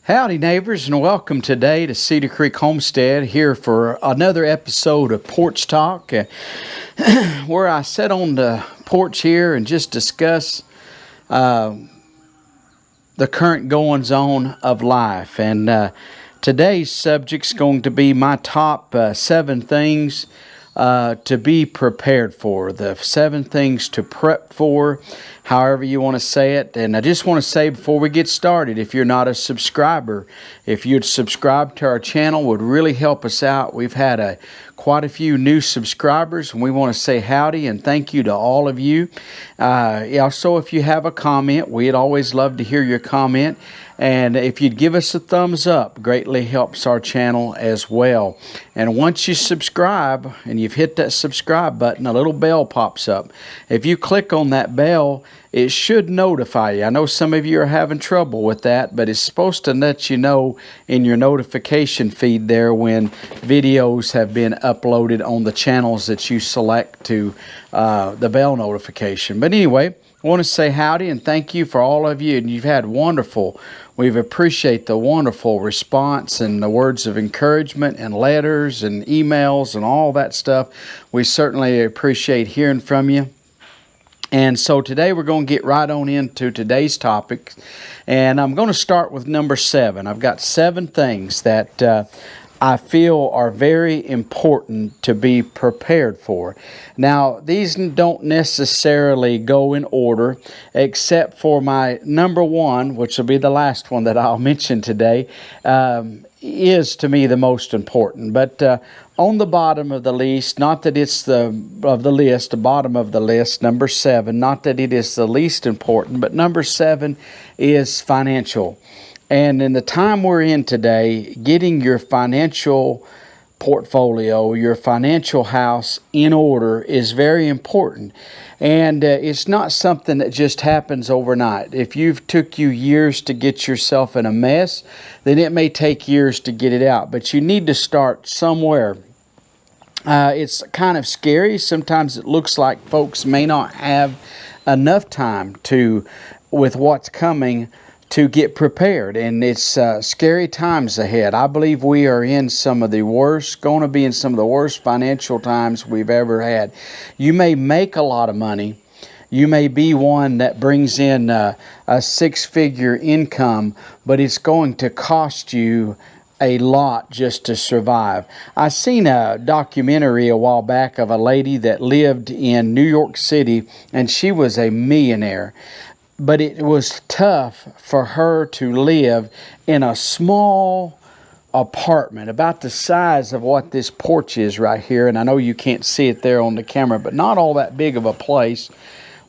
Howdy neighbors, and welcome today to Cedar Creek Homestead, here for another episode of Porch Talk, where I sit on the porch here and just discuss the current goings-on of life. And today's subject's going to be my top 7 things to be prepared for, the 7 things to prep for, however you want to say it. And I just want to say before we get started, if you're not a subscriber, if you'd subscribe to our channel, would really help us out. We've had quite a few new subscribers, and we want to say howdy and thank you to all of you. Also, if you have a comment, we'd always love to hear your comment. And if you'd give us a thumbs up, greatly helps our channel as well. And once you subscribe and you've hit that subscribe button, a little bell pops up. If you click on that bell, it should notify you. I know some of you are having trouble with that, but it's supposed to let you know in your notification feed there when videos have been uploaded on the channels that you select to the bell notification. But anyway, I want to say howdy and thank you for all of you. And you've had we appreciate the wonderful response and the words of encouragement and letters and emails and all that stuff. We certainly appreciate hearing from you. And so today we're going to get right on into today's topic. And I'm going to start with number 7. I've got 7 things that I feel are very important to be prepared for. Now, these don't necessarily go in order, except for my number 1, which will be the last one that I'll mention today, is to me the most important. But on the bottom of the list, not that it's the bottom of the list, number 7, not that it is the least important, but number 7 is financial. And in the time we're in today, getting your financial portfolio, your financial house in order is very important. And it's not something that just happens overnight. If you've took you years to get yourself in a mess, then it may take years to get it out. But you need to start somewhere. It's kind of scary. Sometimes it looks like folks may not have enough time with what's coming, to get prepared, and it's scary times ahead. I believe we are in going to be in some of the worst financial times we've ever had. You may make a lot of money. You may be one that brings in a 6-figure income, but it's going to cost you a lot just to survive. I seen a documentary a while back of a lady that lived in New York City, and she was a millionaire. But it was tough for her to live in a small apartment about the size of what this porch is right here. And I know you can't see it there on the camera, but not all that big of a place.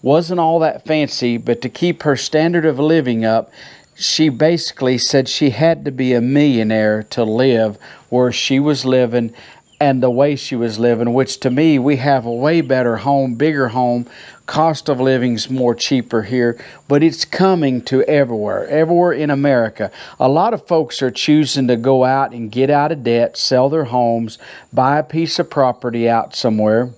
Wasn't all that fancy, but to keep her standard of living up, she basically said she had to be a millionaire to live where she was living and the way she was living, which to me, we have a way better home, bigger home. Cost of living's more cheaper here, but it's coming to everywhere in America. A lot of folks are choosing to go out and get out of debt, sell their homes, buy a piece of property out somewhere.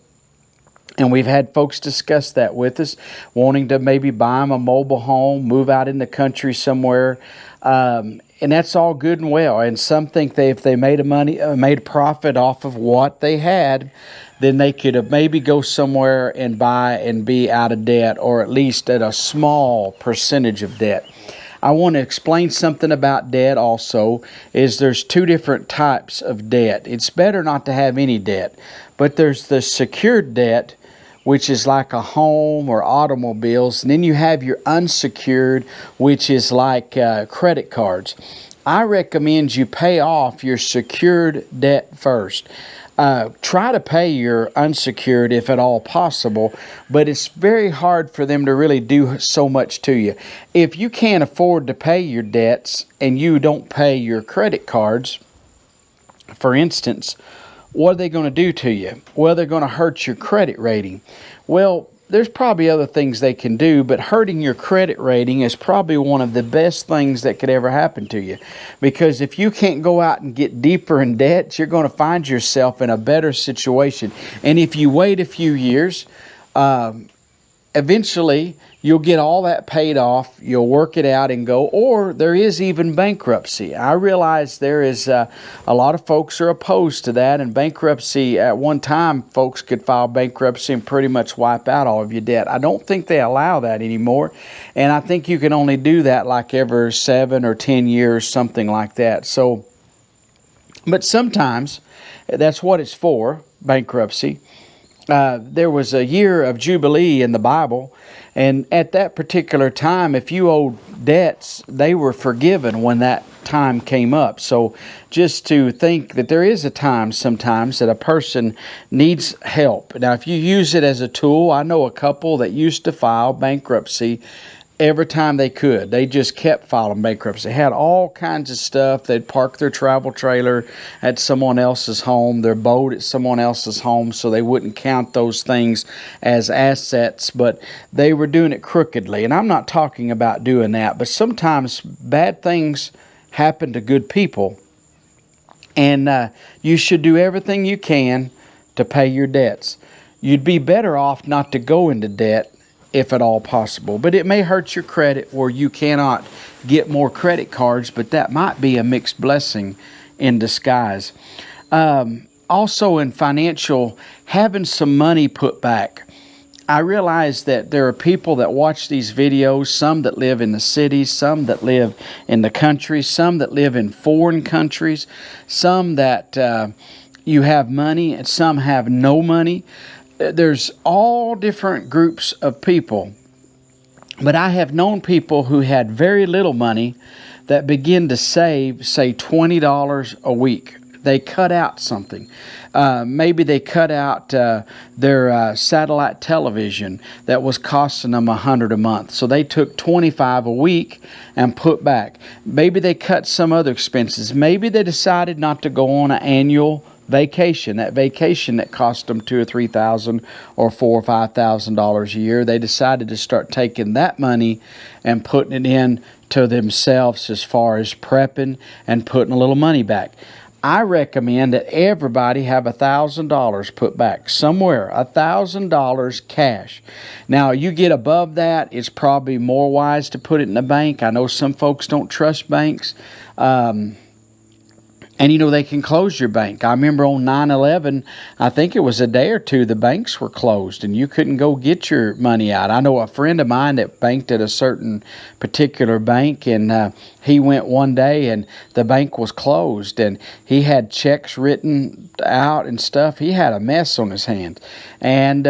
And we've had folks discuss that with us, wanting to maybe buy them a mobile home, move out in the country somewhere. And that's all good and well. And some think if they made a profit off of what they had, then they could maybe go somewhere and buy and be out of debt, or at least at a small percentage of debt. I want to explain something about debt also, is there's 2 different types of debt. It's better not to have any debt, but there's the secured debt, which is like a home or automobiles, and then you have your unsecured, which is like credit cards. I recommend you pay off your secured debt first. Try to pay your unsecured if at all possible, but it's very hard for them to really do so much to you. If you can't afford to pay your debts and you don't pay your credit cards, for instance, what are they going to do to you? Well, they're going to hurt your credit rating. Well, there's probably other things they can do, but hurting your credit rating is probably one of the best things that could ever happen to you. Because if you can't go out and get deeper in debt, you're going to find yourself in a better situation. And if you wait a few years, eventually you'll get all that paid off, you'll work it out and go, or there is even bankruptcy. I realize there is a lot of folks are opposed to that, and bankruptcy, at one time, folks could file bankruptcy and pretty much wipe out all of your debt. I don't think they allow that anymore, and I think you can only do that like every 7 or 10 years, something like that. So, but sometimes that's what it's for, bankruptcy. There was a year of Jubilee in the Bible, and at that particular time, if you owed debts, they were forgiven when that time came up. So just to think that there is a time sometimes that a person needs help. Now, if you use it as a tool, I know a couple that used to file bankruptcy every time they could. They just kept filing bankruptcy. They had all kinds of stuff. They'd park their travel trailer at someone else's home, their boat at someone else's home, so they wouldn't count those things as assets, but they were doing it crookedly. And I'm not talking about doing that, but sometimes bad things happen to good people, and you should do everything you can to pay your debts. You'd be better off not to go into debt if at all possible. But it may hurt your credit where you cannot get more credit cards, but that might be a mixed blessing in disguise. Also in financial, having some money put back. I realize that there are people that watch these videos, some that live in the cities, some that live in the country, some that live in foreign countries, some that you have money and some have no money. There's all different groups of people. But I have known people who had very little money that begin to save, say, $20 a week. They cut out something. Maybe they cut out their satellite television that was costing them $100 a month. So they took $25 a week and put back. Maybe they cut some other expenses. Maybe they decided not to go on an annual vacation, that vacation that cost them $2,000 or $3,000 or $4,000 or $5,000 a year. They decided to start taking that money and putting it in to themselves as far as prepping and putting a little money back. I recommend that everybody have $1,000 put back somewhere, $1,000 cash. Now, you get above that, it's probably more wise to put it in a bank. I know some folks don't trust banks. And, they can close your bank. I remember on 9/11, I think it was a day or two, the banks were closed and you couldn't go get your money out. I know a friend of mine that banked at a certain particular bank, and he went one day and the bank was closed, and he had checks written out and stuff. He had a mess on his hands. And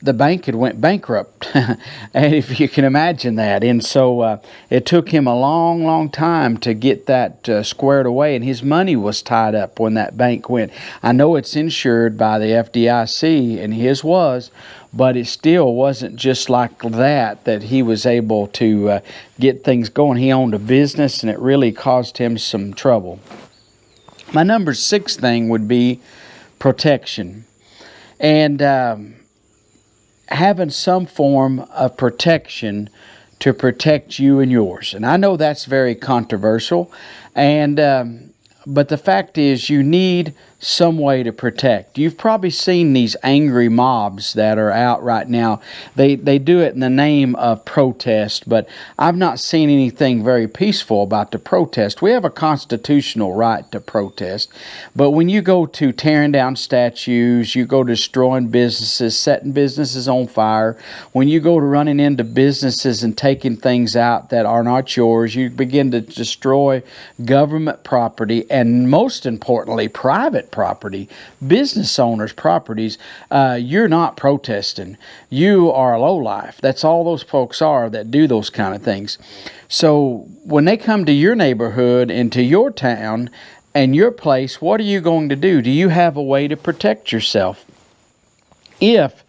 the bank had went bankrupt, and if you can imagine that. And so it took him a long, long time to get that squared away, and his money was tied up when that bank went. I know it's insured by the FDIC, and his was, but it still wasn't just like that he was able to get things going. He owned a business, and it really caused him some trouble. My number 6 thing would be protection. And having some form of protection to protect you and yours. And I know that's very controversial, and but the fact is you need some way to protect. You've probably seen these angry mobs that are out right now. They do it in the name of protest, but I've not seen anything very peaceful about the protest. We have a constitutional right to protest, but when you go to tearing down statues, you go destroying businesses, setting businesses on fire, when you go to running into businesses and taking things out that are not yours, you begin to destroy government property, and most importantly, private property, business owners' properties. You're not protesting. You are a lowlife. That's all those folks are that do those kind of things. So when they come to your neighborhood and to your town and your place, what are you going to do? Do you have a way to protect yourself? If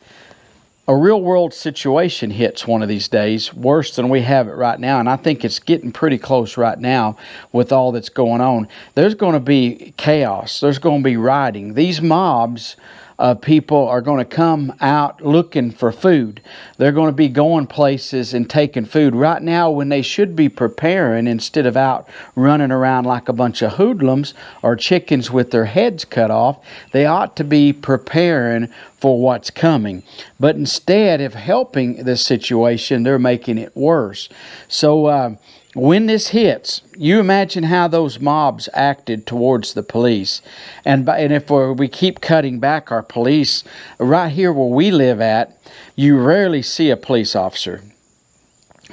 a real world situation hits one of these days, worse than we have it right now, and I think it's getting pretty close right now with all that's going on, there's going to be chaos. There's going to be rioting. These mobs of people are going to come out looking for food. They're going to be going places and taking food. Right now, when they should be preparing, instead of out running around like a bunch of hoodlums or chickens with their heads cut off, they ought to be preparing for what's coming. But instead of helping this situation, they're making it worse. So when this hits, you imagine how those mobs acted towards the police. And if we keep cutting back our police, right here where we live at, you rarely see a police officer.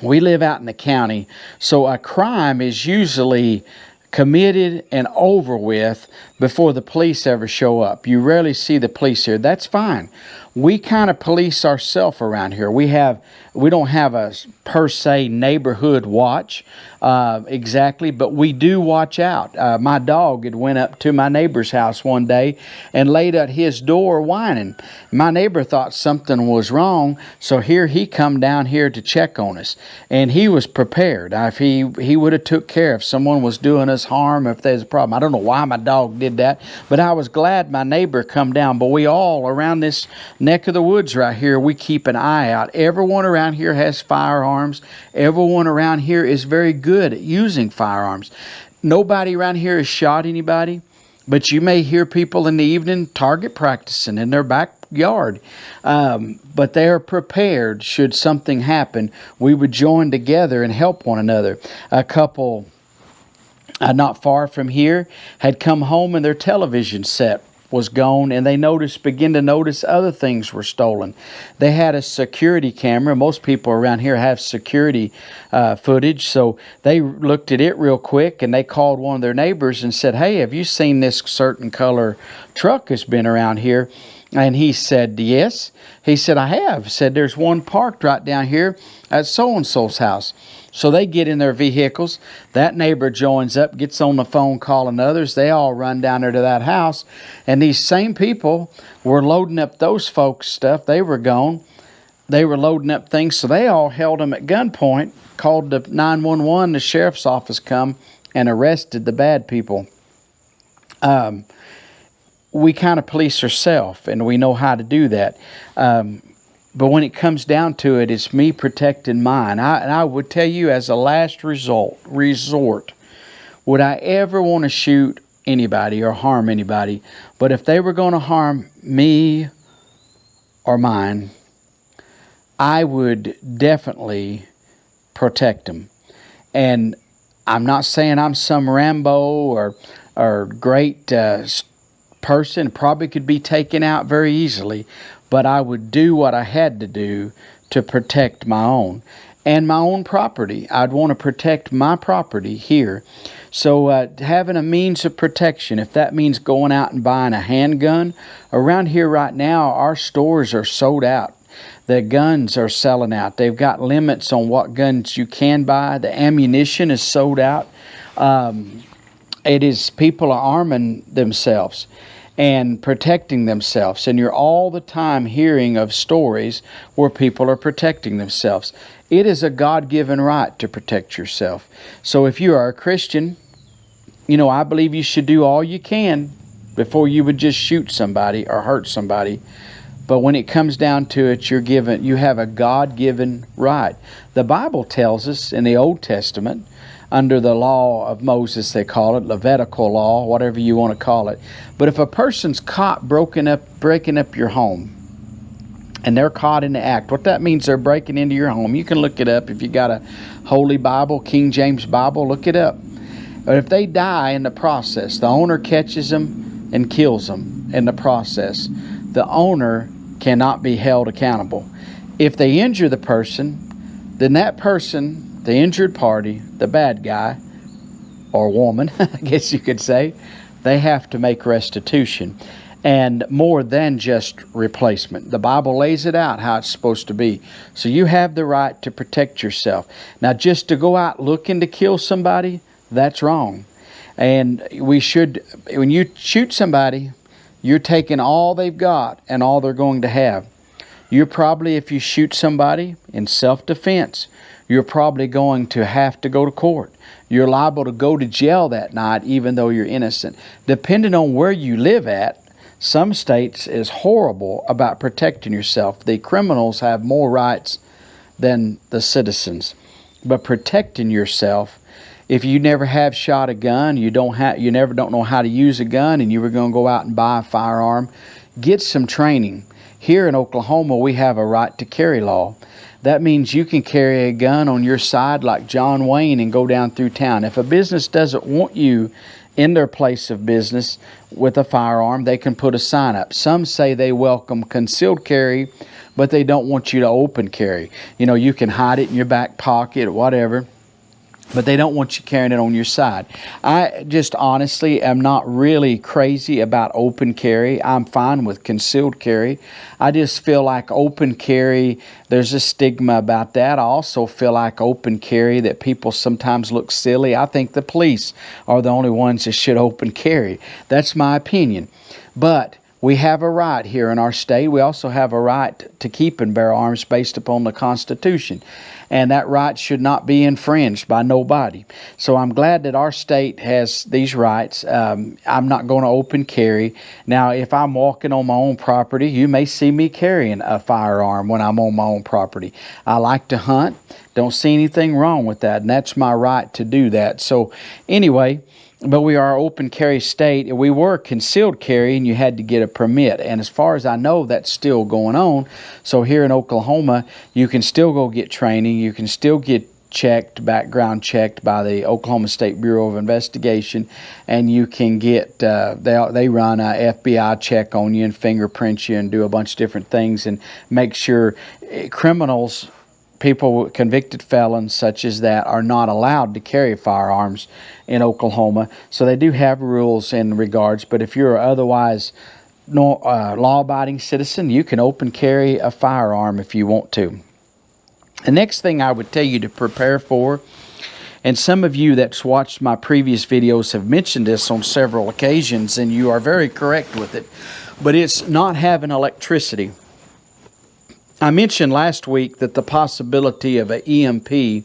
We live out in the county, so a crime is usually committed and over with before the police ever show up. You rarely see the police here. That's fine. We kind of police ourselves around here. We don't have a per se neighborhood watch exactly, but we do watch out. My dog had went up to my neighbor's house one day and laid at his door whining. My neighbor thought something was wrong, so he come down here to check on us, and he was prepared. If he would have took care if someone was doing us harm, if there's a problem. I don't know why my dog did that, but I was glad my neighbor come down. But we all around this neck of the woods right here, we keep an eye out. Everyone around here has firearms. Everyone around here is very good at using firearms. Nobody around here has shot anybody, but you may hear people in the evening target practicing in their backyard. But they are prepared should something happen. We would join together and help one another. A couple not far from here had come home and their television set was gone, and they began to notice other things were stolen. They had a security camera. Most people around here have security footage, so they looked at it real quick, and they called one of their neighbors and said, "Hey, have you seen this certain color truck that's been around here?" And he said, "Yes." He said, "I have." Said, "There's one parked right down here at so-and-so's house." So they get in their vehicles. That neighbor joins up, gets on the phone calling others. They all run down there to that house. And these same people were loading up those folks' stuff. They were gone. They were loading up things. So they all held them at gunpoint, called the 911. The sheriff's office come and arrested the bad people. We kind of police ourselves, and we know how to do that. But when it comes down to it, it's me protecting mine. And I would tell you, as a last resort, would I ever want to shoot anybody or harm anybody? But if they were going to harm me or mine, I would definitely protect them. And I'm not saying I'm some Rambo or great person, probably could be taken out very easily, but I would do what I had to do to protect my own and my own property. I'd want to protect my property here. So having a means of protection, if that means going out and buying a handgun, around here right now, our stores are sold out. The guns are selling out. They've got limits on what guns you can buy. The ammunition is sold out. People are arming themselves and protecting themselves. And you're all the time hearing of stories where people are protecting themselves. It is a God-given right to protect yourself. So if you are a Christian, I believe you should do all you can before you would just shoot somebody or hurt somebody. But when it comes down to it, you have a God-given right. The Bible tells us in the Old Testament, under the law of Moses, they call it, Levitical law, whatever you want to call it. But if a person's caught breaking up your home, and they're caught in the act, what that means, they're breaking into your home. You can look it up if you got a Holy Bible, King James Bible, look it up. But if they die in the process, the owner catches them and kills them in the process, the owner cannot be held accountable. If they injure the person, then that person, the injured party, the bad guy, or woman, I guess you could say, they have to make restitution. And more than just replacement. The Bible lays it out how it's supposed to be. So you have the right to protect yourself. Now, just to go out looking to kill somebody, that's wrong. And when you shoot somebody, you're taking all they've got and all they're going to have. You're probably, if you shoot somebody in self-defense, you're probably going to have to go to court. You're liable to go to jail that night even though you're innocent. Depending on where you live at, some states is horrible about protecting yourself. The criminals have more rights than the citizens. But protecting yourself, if you never have shot a gun, you don't know how to use a gun, and you were going to go out and buy a firearm, get some training. Here in Oklahoma, we have a right to carry law. That means you can carry a gun on your side like John Wayne and go down through town. If a business doesn't want you in their place of business with a firearm, they can put a sign up. Some say they welcome concealed carry, but they don't want you to open carry. You know, you can hide it in your back pocket or whatever, but they don't want you carrying it on your side. I just honestly am not really crazy about open carry. I'm fine with concealed carry. I just feel like open carry, there's a stigma about that. I also feel like open carry, that people sometimes look silly. I think the police are the only ones that should open carry. That's my opinion. But we have a right here in our state. We also have a right to keep and bear arms based upon the Constitution. And that right should not be infringed by nobody. So I'm glad that our state has these rights. I'm not going to open carry. Now, if I'm walking on my own property, you may see me carrying a firearm when I'm on my own property. I like to hunt. Don't see anything wrong with that. And that's my right to do that. So anyway, but we are an open carry state. We were concealed carry, and you had to get a permit. And as far as I know, that's still going on. So here in Oklahoma, you can still go get training. You can still get checked, background checked by the Oklahoma State Bureau of Investigation, and you can get they run a FBI check on you and fingerprint you and do a bunch of different things and make sure criminals, people, convicted felons such as that, are not allowed to carry firearms in Oklahoma. So they do have rules in regards, but if you're otherwise law-abiding citizen, you can open carry a firearm if you want to. The next thing I would tell you to prepare for, and some of you that's watched my previous videos have mentioned this on several occasions, and you are very correct with it, but it's not having electricity. I mentioned last week that the possibility of an EMP,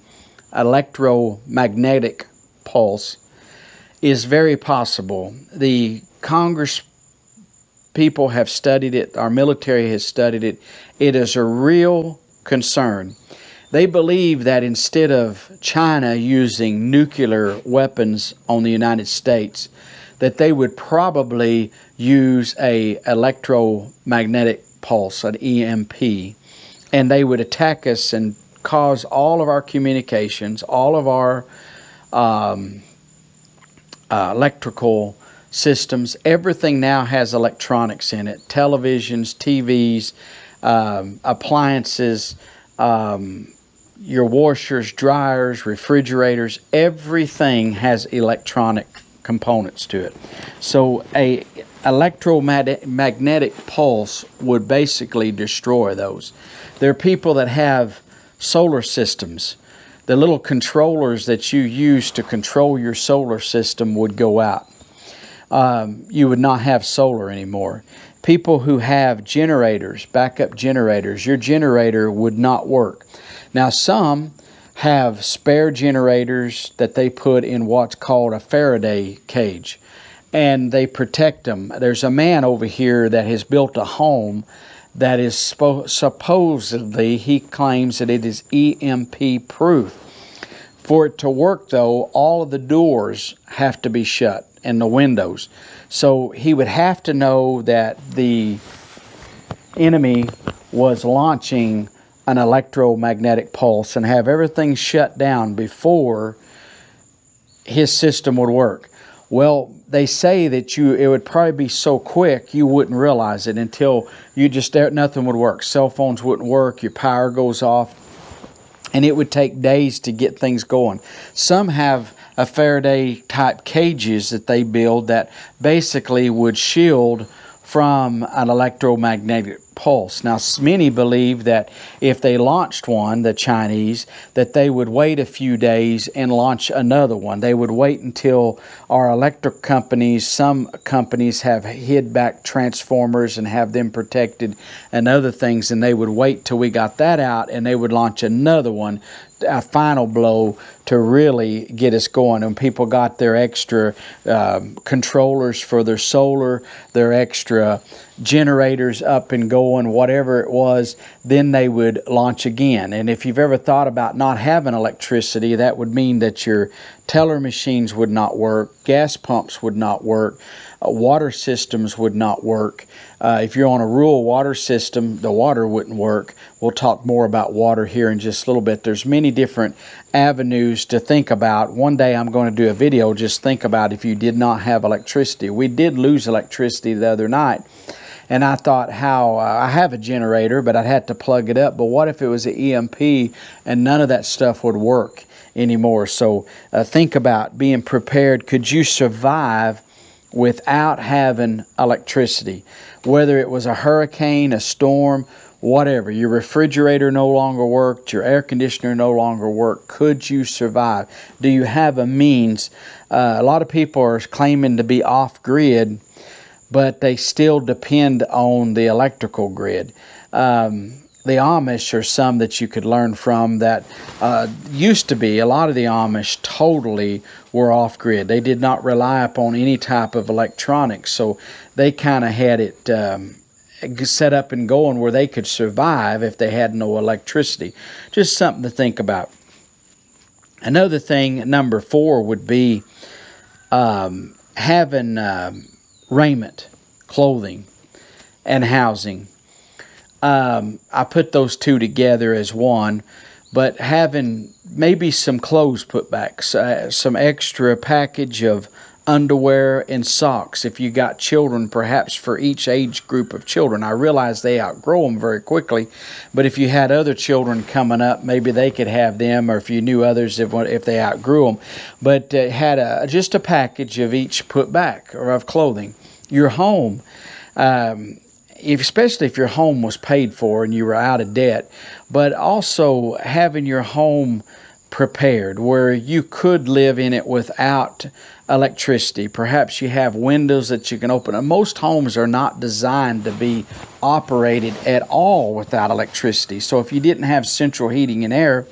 electromagnetic pulse, is very possible. The Congress people have studied it. Our military has studied it. It is a real concern. They believe that instead of China using nuclear weapons on the United States, that they would probably use a electromagnetic pulse, an EMP, and they would attack us and cause all of our communications, all of our electrical systems. Everything now has electronics in it. Televisions, TVs, appliances, your washers, dryers, refrigerators, everything has electronic components to it. So a electromagnetic pulse would basically destroy those. There are people that have solar systems. The little controllers that you use to control your solar system would go out. You would not have solar anymore. People who have generators, backup generators, your generator would not work. Now, some have spare generators that they put in what's called a Faraday cage, and they protect them. There's a man over here that has built a home that is supposedly, he claims that it is EMP proof. For it to work, though, all of the doors have to be shut and the windows. So he would have to know that the enemy was launching an electromagnetic pulse and have everything shut down before his system would work. Well, they say that it would probably be so quick you wouldn't realize it until nothing would work. Cell phones wouldn't work, your power goes off, and it would take days to get things going. Some have a Faraday type cages that they build that basically would shield from an electromagnetic pulse. Now, many believe that if they launched one, the Chinese, that they would wait a few days and launch another one. They would wait until our electric companies, some companies have hid back transformers and have them protected and other things, and they would wait till we got that out and they would launch another one, a final blow to really get us going. And people got their extra controllers for their solar, their extra generators up and going, whatever it was, then they would launch again. And if you've ever thought about not having electricity, that would mean that your teller machines would not work, gas pumps would not work, water systems would not work. If you're on a rural water system, the water wouldn't work. We'll talk more about water here in just a little bit. There's many different avenues to think about. One day I'm going to do a video, just think about if you did not have electricity. We did lose electricity the other night, and I thought how I have a generator, but I'd have to plug it up. But what if it was an EMP and none of that stuff would work anymore? So think about being prepared. Could you survive without having electricity? Whether it was a hurricane, a storm, whatever, your refrigerator no longer worked, your air conditioner no longer worked, could you survive? Do you have a means? A lot of people are claiming to be off-grid, but they still depend on the electrical grid. The Amish are some that you could learn from that used to be. A lot of the Amish totally were off-grid. They did not rely upon any type of electronics, so they kind of had it set up and going where they could survive if they had no electricity. Just something to think about. Another thing, number 4, would be having raiment, clothing, and housing. I put those two together as one, but having maybe some clothes put back, some extra package of underwear and socks if you got children, perhaps for each age group of children. I realize they outgrow them very quickly, but if you had other children coming up, maybe they could have them, or if you knew others if they outgrew them. But had just a package of each put back, or of clothing. Your home, especially if your home was paid for and you were out of debt, but also having your home prepared where you could live in it without electricity. Perhaps you have windows that you can open. And most homes are not designed to be operated at all without electricity. So if you didn't have central heating and air,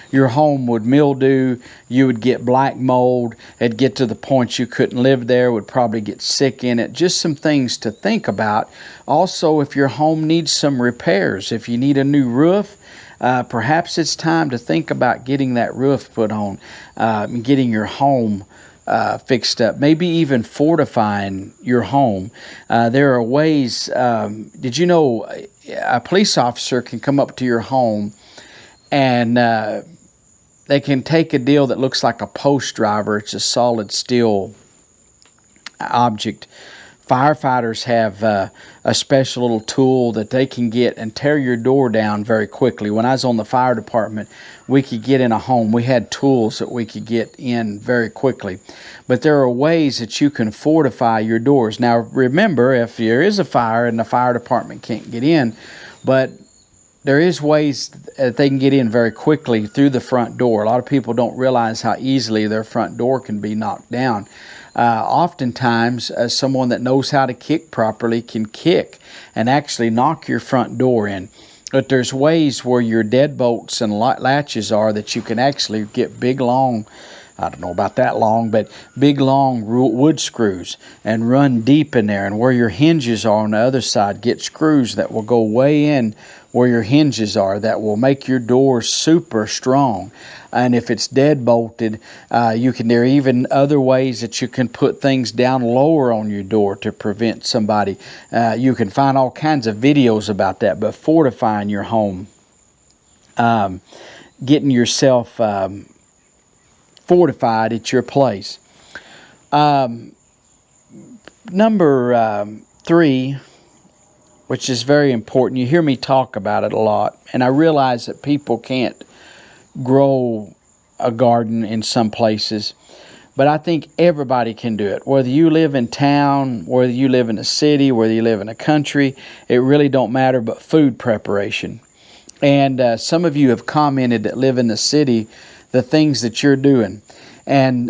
your home would mildew, you would get black mold, it'd get to the point you couldn't live there, would probably get sick in it. Just some things to think about. Also, if your home needs some repairs, if you need a new roof, perhaps it's time to think about getting that roof put on, getting your home fixed up, maybe even fortifying your home. There are ways, did you know a police officer can come up to your home and they can take a deal that looks like a post driver. It's a solid steel object. Firefighters have a special little tool that they can get and tear your door down very quickly. When I was on the fire department, we could get in a home. We had tools that we could get in very quickly. But there are ways that you can fortify your doors. Now remember, if there is a fire and the fire department can't get in, but there is ways that they can get in very quickly through the front door. A lot of people don't realize how easily their front door can be knocked down. Oftentimes, someone that knows how to kick properly can kick and actually knock your front door in. But there's ways where your deadbolts and latches are that you can actually get big, long, I don't know about that long, but big, long wood screws and run deep in there. And where your hinges are on the other side, get screws that will go way in where your hinges are that will make your door super strong. And if it's dead bolted, there are even other ways that you can put things down lower on your door to prevent somebody. You can find all kinds of videos about that, but fortifying your home, getting yourself fortified at your place. Number 3, which is very important. You hear me talk about it a lot, and I realize that people can't grow a garden in some places, but I think everybody can do it. Whether you live in town, whether you live in a city, whether you live in a country, it really don't matter, but food preparation. And some of you have commented that live in the city, the things that you're doing. And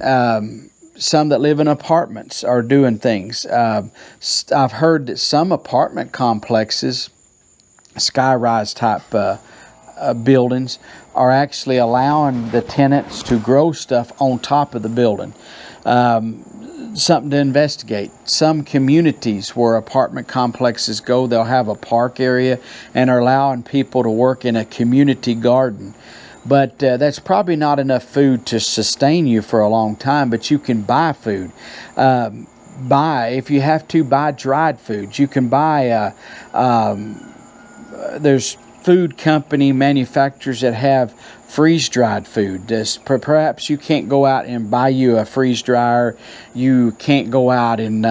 some that live in apartments are doing things. I've heard that some apartment complexes, sky-rise type buildings, are actually allowing the tenants to grow stuff on top of the building. something to investigate. Some communities where apartment complexes go, they'll have a park area and are allowing people to work in a community garden. But that's probably not enough food to sustain you for a long time, but you can buy food. If you have to, buy dried foods. You can buy, there's food company manufacturers that have freeze-dried food. Perhaps you can't go out and buy you a freeze dryer. You can't go out and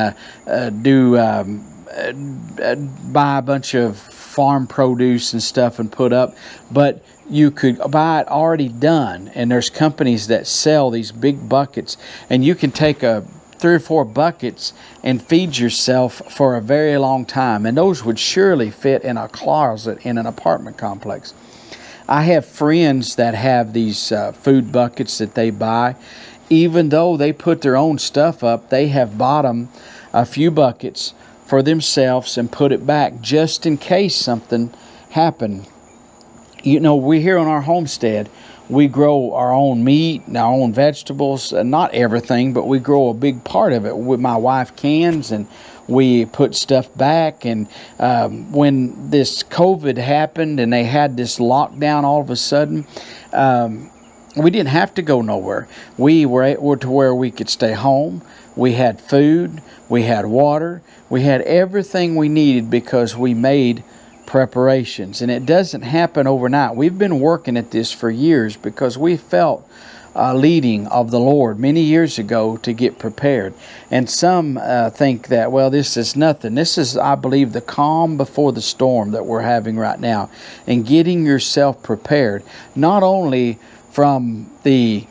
buy a bunch of farm produce and stuff and put up, but you could buy it already done. And there's companies that sell these big buckets, and you can take 3 or 4 buckets and feed yourself for a very long time. And those would surely fit in a closet in an apartment complex. I have friends that have these food buckets that they buy. Even though they put their own stuff up, they have bought them a few buckets for themselves and put it back just in case something happened. You know, we here on our homestead, we grow our own meat and our own vegetables. Not everything, but we grow a big part of it. My wife cans, and we put stuff back. And when this COVID happened and they had this lockdown all of a sudden, we didn't have to go nowhere. We were to where we could stay home. We had food. We had water. We had everything we needed because we made preparations. And it doesn't happen overnight. We've been working at this for years because we felt leading of the Lord many years ago to get prepared. And some think that, well, this is nothing. This is, I believe, the calm before the storm that we're having right now, and getting yourself prepared, not only from the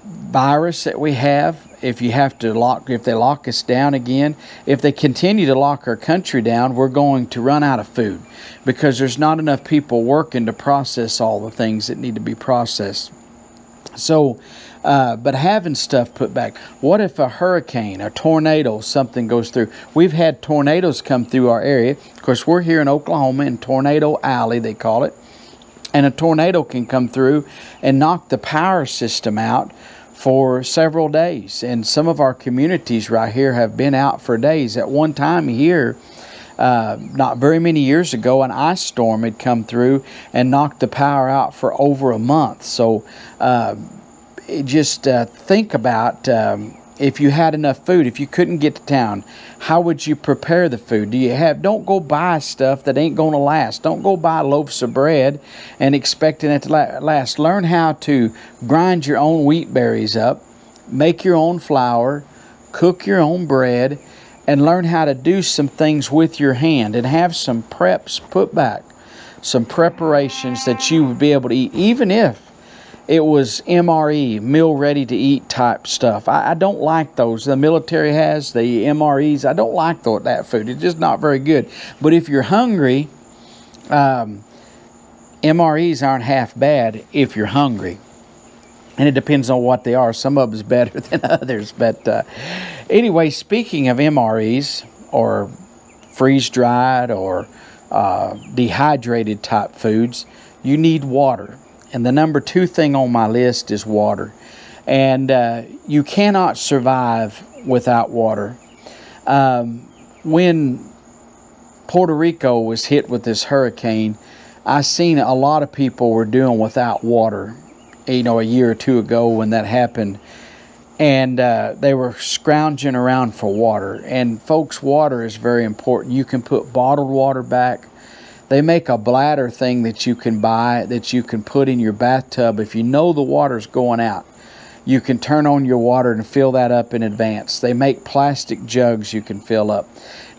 virus that we have. If they lock us down again, if they continue to lock our country down, we're going to run out of food because there's not enough people working to process all the things that need to be processed. So, but having stuff put back. What if a hurricane, a tornado, something goes through? We've had tornadoes come through our area. Of course, we're here in Oklahoma in Tornado Alley, they call it. And a tornado can come through and knock the power system out for several days. And some of our communities right here have been out for days. At one time here, not very many years ago, an ice storm had come through and knocked the power out for over a month. So just think about if you had enough food, if you couldn't get to town, how would you prepare the food? Don't go buy stuff that ain't going to last. Don't go buy loaves of bread and expecting it to last. Learn how to grind your own wheat berries up, make your own flour, cook your own bread, and learn how to do some things with your hand and have some preps put back, some preparations that you would be able to eat, even if it was MRE, meal ready to eat type stuff. I don't like those. The military has the MREs. I don't like that food. It's just not very good. But if you're hungry, MREs aren't half bad if you're hungry. And it depends on what they are. Some of them is better than others. But anyway, speaking of MREs or freeze-dried or dehydrated type foods, you need water. And the number 2 thing on my list is water. And you cannot survive without water. When Puerto Rico was hit with this hurricane, I seen a lot of people were doing without water, a year or 2 ago when that happened. And they were scrounging around for water. And folks, water is very important. You can put bottled water back. They make a bladder thing that you can buy that you can put in your bathtub. If you know the water's going out, you can turn on your water and fill that up in advance. They make plastic jugs you can fill up.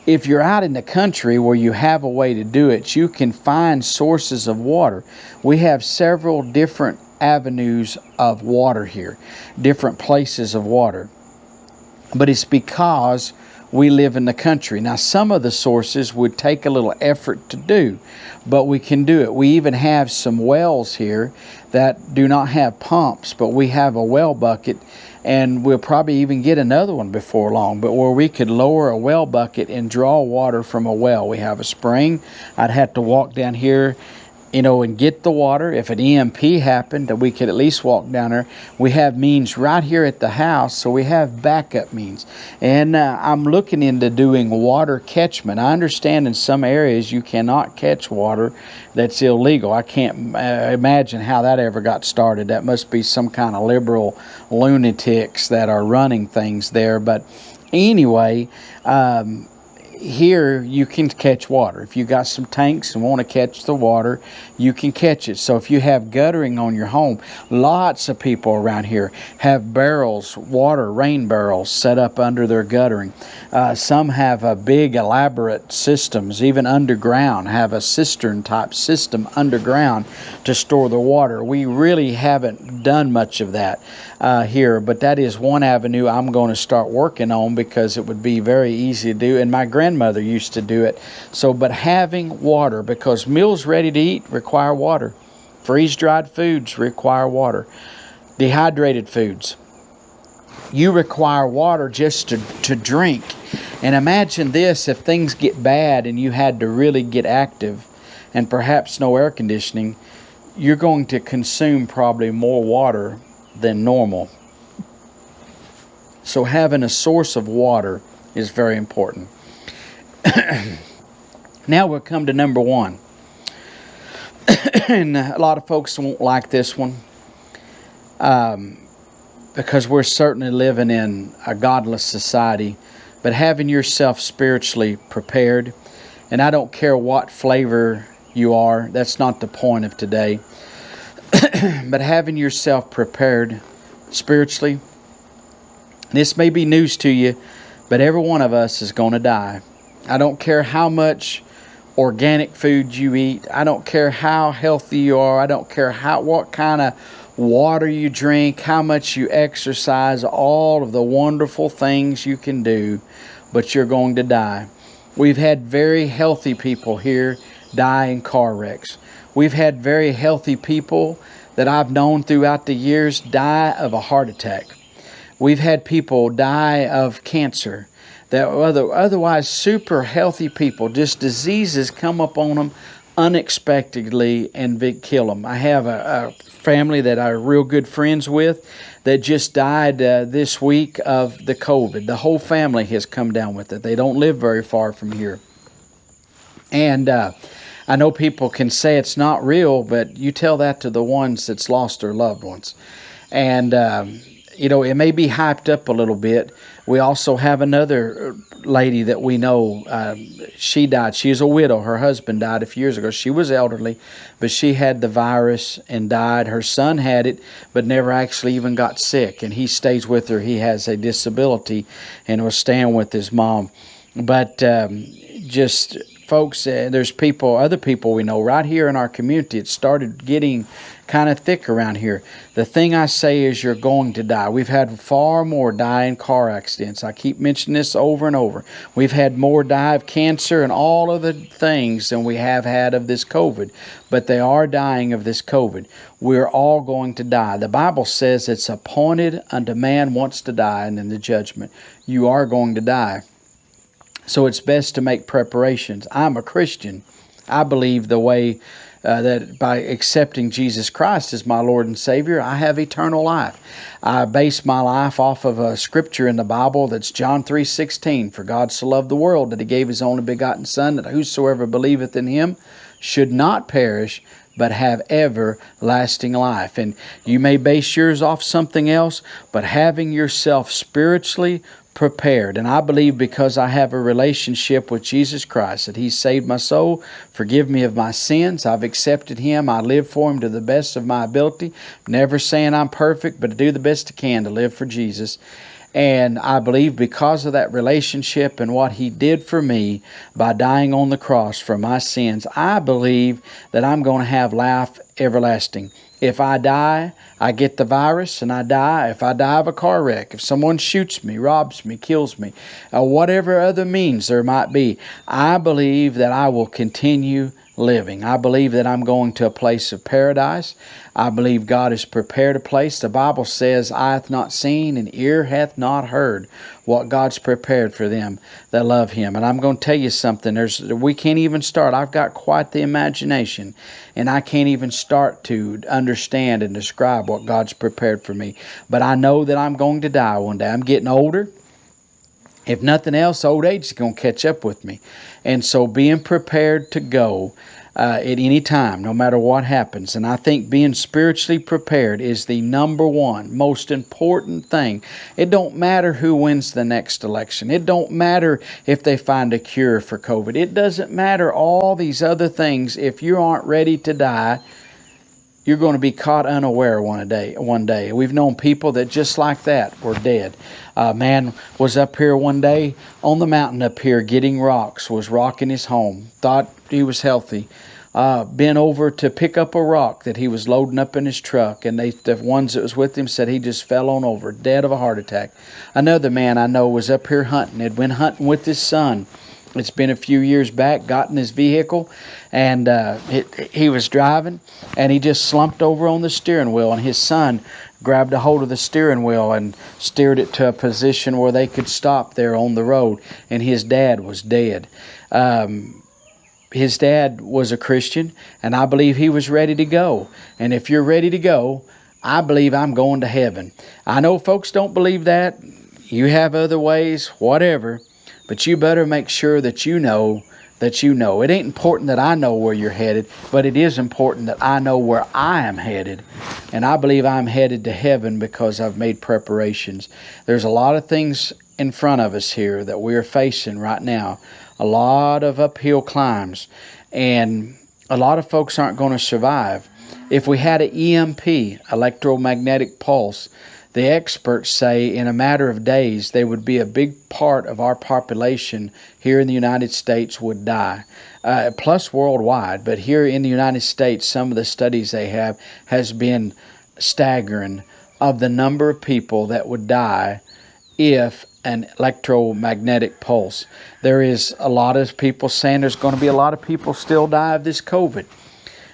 If you're out in the country where you have a way to do it, you can find sources of water. We have several different avenues of water here, different places of water. But it's because we live in the country. Now, some of the sources would take a little effort to do, but we can do it. We even have some wells here that do not have pumps, but we have a well bucket, and we'll probably even get another one before long, but where we could lower a well bucket and draw water from a well. We have a spring. I'd have to walk down here and get the water. If an EMP happened, that we could at least walk down there. We have means right here at the house, so we have backup means. And I'm looking into doing water catchment. I understand in some areas you cannot catch water. That's illegal. I can't imagine how that ever got started. That must be some kind of liberal lunatics that are running things there. But anyway, here you can catch water. If you got some tanks and want to catch the water, you can catch it. So if you have guttering on your home, lots of people around here have barrels, rain barrels set up under their guttering. Some have big elaborate systems, even underground, have a cistern type system underground to store the water. We really haven't done much of that here, but that is one avenue I'm going to start working on, because it would be very easy to do, and my grandmother used to do it. So, but having water, because meals ready to eat require water. Freeze-dried foods require water. Dehydrated foods, you require water just to drink. And imagine this, if things get bad and you had to really get active and perhaps no air conditioning, you're going to consume probably more water than normal. So having a source of water is very important. Now we'll come to number one. And a lot of folks won't like this one, because we're certainly living in a godless society. But having yourself spiritually prepared, and I don't care what flavor you are, that's not the point of today. But having yourself prepared spiritually, this may be news to you, but every one of us is going to die. I don't care how much organic food you eat. I don't care how healthy you are. I don't care what kind of water you drink, how much you exercise, all of the wonderful things you can do, but you're going to die. We've had very healthy people here die in car wrecks. We've had very healthy people that I've known throughout the years die of a heart attack. We've had people die of cancer. That otherwise super healthy people, just diseases come up on them unexpectedly and kill them. I have a family that I'm real good friends with that just died this week of the COVID. The whole family has come down with it. They don't live very far from here. And I know people can say it's not real, but you tell that to the ones that's lost their loved ones. And it may be hyped up a little bit. We also have another lady that we know. She died. She's a widow. Her husband died a few years ago. She was elderly, but she had the virus and died. Her son had it, but never actually even got sick. And he stays with her. He has a disability and was staying with his mom. But just folks, there's other people we know right here in our community. It started getting kind of thick around here. The thing I say is you're going to die. We've had far more die in car accidents. I keep mentioning this over and over. We've had more die of cancer and all of the things than we have had of this COVID. But they are dying of this COVID. We're all going to die. The Bible says it's appointed unto man once to die, and in the judgment. You are going to die. So it's best to make preparations. I'm a Christian. I believe the way that by accepting Jesus Christ as my Lord and Savior, I have eternal life. I base my life off of a scripture in the Bible that's John 3:16. For God so loved the world that He gave His only begotten Son, that whosoever believeth in Him should not perish, but have everlasting life. And you may base yours off something else, but having yourself spiritually prepared. And I believe because I have a relationship with Jesus Christ, that He saved my soul, forgive me of my sins. I've accepted Him. I live for Him to the best of my ability. Never saying I'm perfect, but to do the best I can to live for Jesus. And I believe because of that relationship and what He did for me by dying on the cross for my sins, I believe that I'm going to have life everlasting. If I die, I get the virus and I die. If I die of a car wreck, if someone shoots me, robs me, kills me, whatever other means there might be, I believe that I will continue living. I believe that I'm going to a place of paradise. I believe God has prepared a place. The Bible says, eye hath not seen and ear hath not heard what God's prepared for them that love Him. And I'm going to tell you something. We can't even start. I've got quite the imagination, and I can't even start to understand and describe what God's prepared for me. But I know that I'm going to die one day. I'm getting older. If nothing else, old age is going to catch up with me. And so being prepared to go at any time, no matter what happens. And I think being spiritually prepared is the number one, most important thing. It don't matter who wins the next election. It don't matter if they find a cure for COVID. It doesn't matter all these other things. If you aren't ready to die, you're going to be caught unaware one day. We've known people that just like that were dead. A man was up here one day on the mountain up here getting rocks, was rocking his home, thought he was healthy. Been over to pick up a rock that he was loading up in his truck, and the ones that was with him said he just fell on over, dead of a heart attack. Another man I know was up here hunting, had went hunting with his son. It's been a few years back, got in his vehicle, and he was driving, and he just slumped over on the steering wheel, and his son grabbed a hold of the steering wheel and steered it to a position where they could stop there on the road, and his dad was dead. His dad was a Christian, and I believe he was ready to go. And if you're ready to go, I believe I'm going to heaven. I know folks don't believe that. You have other ways, whatever. But you better make sure that you know that you know. It ain't important that I know where you're headed, but it is important that I know where I am headed. And I believe I'm headed to heaven because I've made preparations. There's a lot of things in front of us here that we're facing right now. A lot of uphill climbs. And a lot of folks aren't going to survive. If we had an EMP, electromagnetic pulse, the experts say in a matter of days, there would be a big part of our population here in the United States would die, plus worldwide. But here in the United States, some of the studies they have has been staggering of the number of people that would die if an electromagnetic pulse. There is a lot of people saying there's going to be a lot of people still die of this COVID.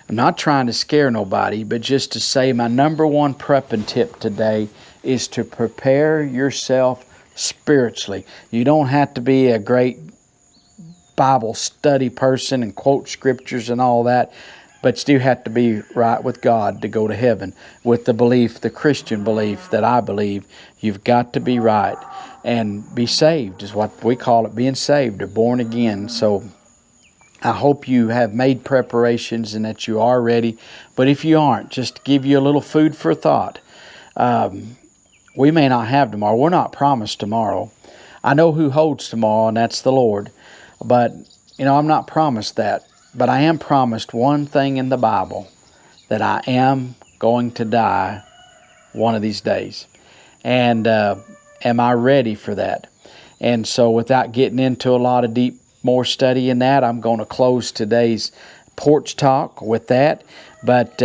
I'm not trying to scare nobody, but just to say my number one prepping tip today is to prepare yourself spiritually. You don't have to be a great Bible study person and quote scriptures and all that, but you do have to be right with God to go to heaven. With the belief, the Christian belief that I believe, you've got to be right and be saved is what we call it, being saved or born again. So I hope you have made preparations and that you are ready. But if you aren't, just to give you a little food for thought. We may not have tomorrow. We're not promised tomorrow. I know who holds tomorrow, and that's the Lord. But, I'm not promised that. But I am promised one thing in the Bible, that I am going to die one of these days. And am I ready for that? And so without getting into a lot of more study in that, I'm going to close today's porch talk with that. But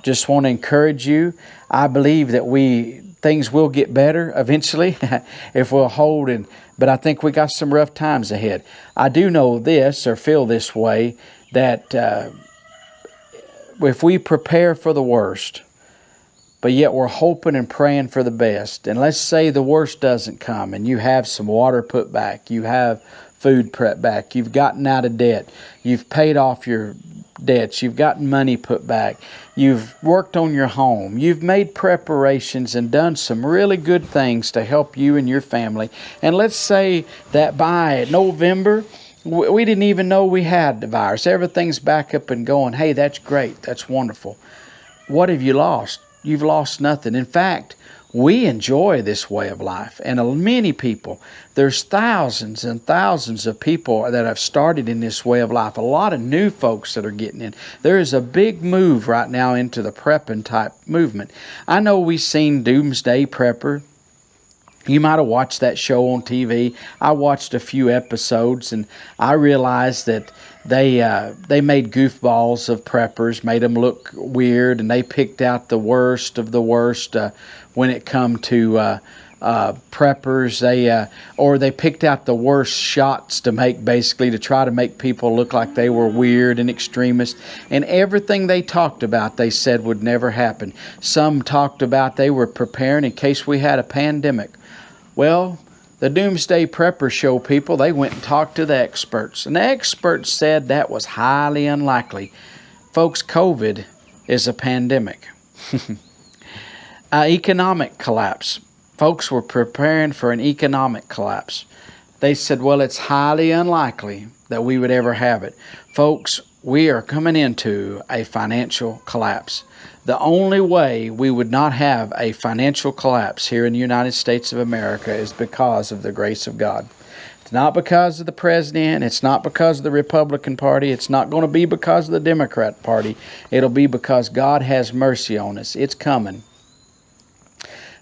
just want to encourage you. I believe that things will get better eventually if we'll hold. But I think we got some rough times ahead. I do know this, or feel this way, that if we prepare for the worst, but yet we're hoping and praying for the best, and let's say the worst doesn't come and you have some water put back, you have food put back, you've gotten out of debt, you've paid off your debts, you've gotten money put back, you've worked on your home, you've made preparations and done some really good things to help you and your family. And let's say that by November, we didn't even know we had the virus. Everything's back up and going. Hey, that's great. That's wonderful. What have you lost? You've lost nothing. In fact, we enjoy this way of life. And many people, there's thousands and thousands of people that have started in this way of life. A lot of new folks that are getting in. There is a big move right now into the prepping type movement. I know we've seen Doomsday Prepper. You might have watched that show on TV. I watched a few episodes, and I realized that they made goofballs of preppers, made them look weird, and they picked out the worst of the worst when it come to preppers. They picked out the worst shots to make, basically, to try to make people look like they were weird and extremist. And everything they talked about, they said would never happen. Some talked about they were preparing in case we had a pandemic. Well, the Doomsday Preppers show people, they went and talked to the experts. And the experts said that was highly unlikely. Folks, COVID is a pandemic. Economic collapse. Folks were preparing for an economic collapse. They said, well, it's highly unlikely that we would ever have it. Folks, we are coming into a financial collapse. The only way we would not have a financial collapse here in the United States of America is because of the grace of God. It's not because of the president. It's not because of the Republican Party. It's not going to be because of the Democrat Party. It'll be because God has mercy on us. It's coming.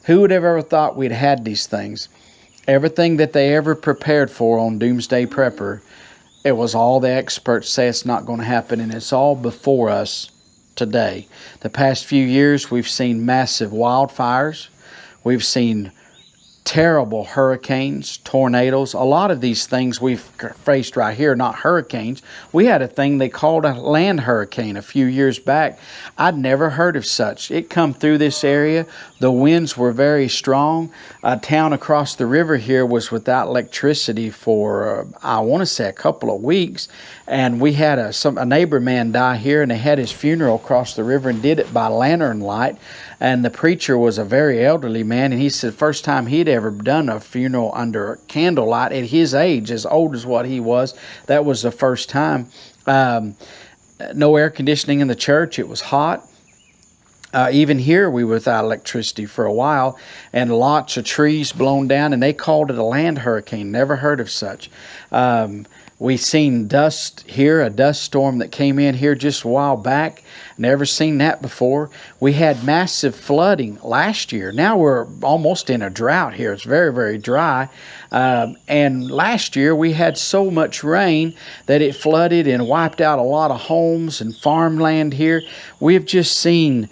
Who would have ever thought we'd had these things? Everything that they ever prepared for on Doomsday Prepper, it was all the experts say it's not going to happen, and it's all before us today. The past few years, we've seen massive wildfires. We've seen terrible hurricanes, tornadoes. A lot of these things we've faced right here, not hurricanes. We had a thing they called a land hurricane a few years back. I'd never heard of such. It come through this area. The winds were very strong. A town across the river here was without electricity for, I want to say, a couple of weeks. And we had a neighbor man die here, and they had his funeral across the river and did it by lantern light. And the preacher was a very elderly man, and he said first time he'd ever done a funeral under candlelight at his age, as old as what he was. That was the first time. No air conditioning in the church. It was hot. Even here we were without electricity for a while, and lots of trees blown down, and they called it a land hurricane. Never heard of such. We seen dust here, a dust storm that came in here just a while back. Never seen that before. We had massive flooding last year. Now we're almost in a drought here. It's very, very dry. And last year we had so much rain that it flooded and wiped out a lot of homes and farmland here. We've just seen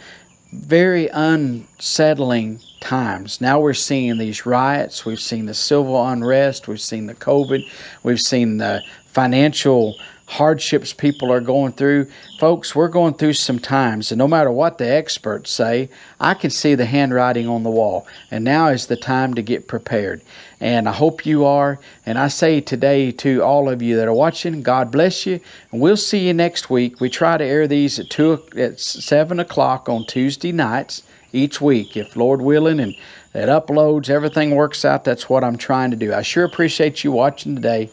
very unsettling times. Now we're seeing these riots. We've seen the civil unrest. We've seen the COVID. We've seen the financial hardships people are going through. Folks, we're going through some times, and no matter what the experts say, I can see the handwriting on the wall. And now is the time to get prepared. And I hope you are. And I say today to all of you that are watching, God bless you. And we'll see you next week. We try to air these at 7 o'clock on Tuesday nights each week, if Lord willing, and it uploads, everything works out. That's what I'm trying to do. I sure appreciate you watching today,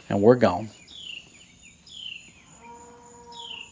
and we're gone.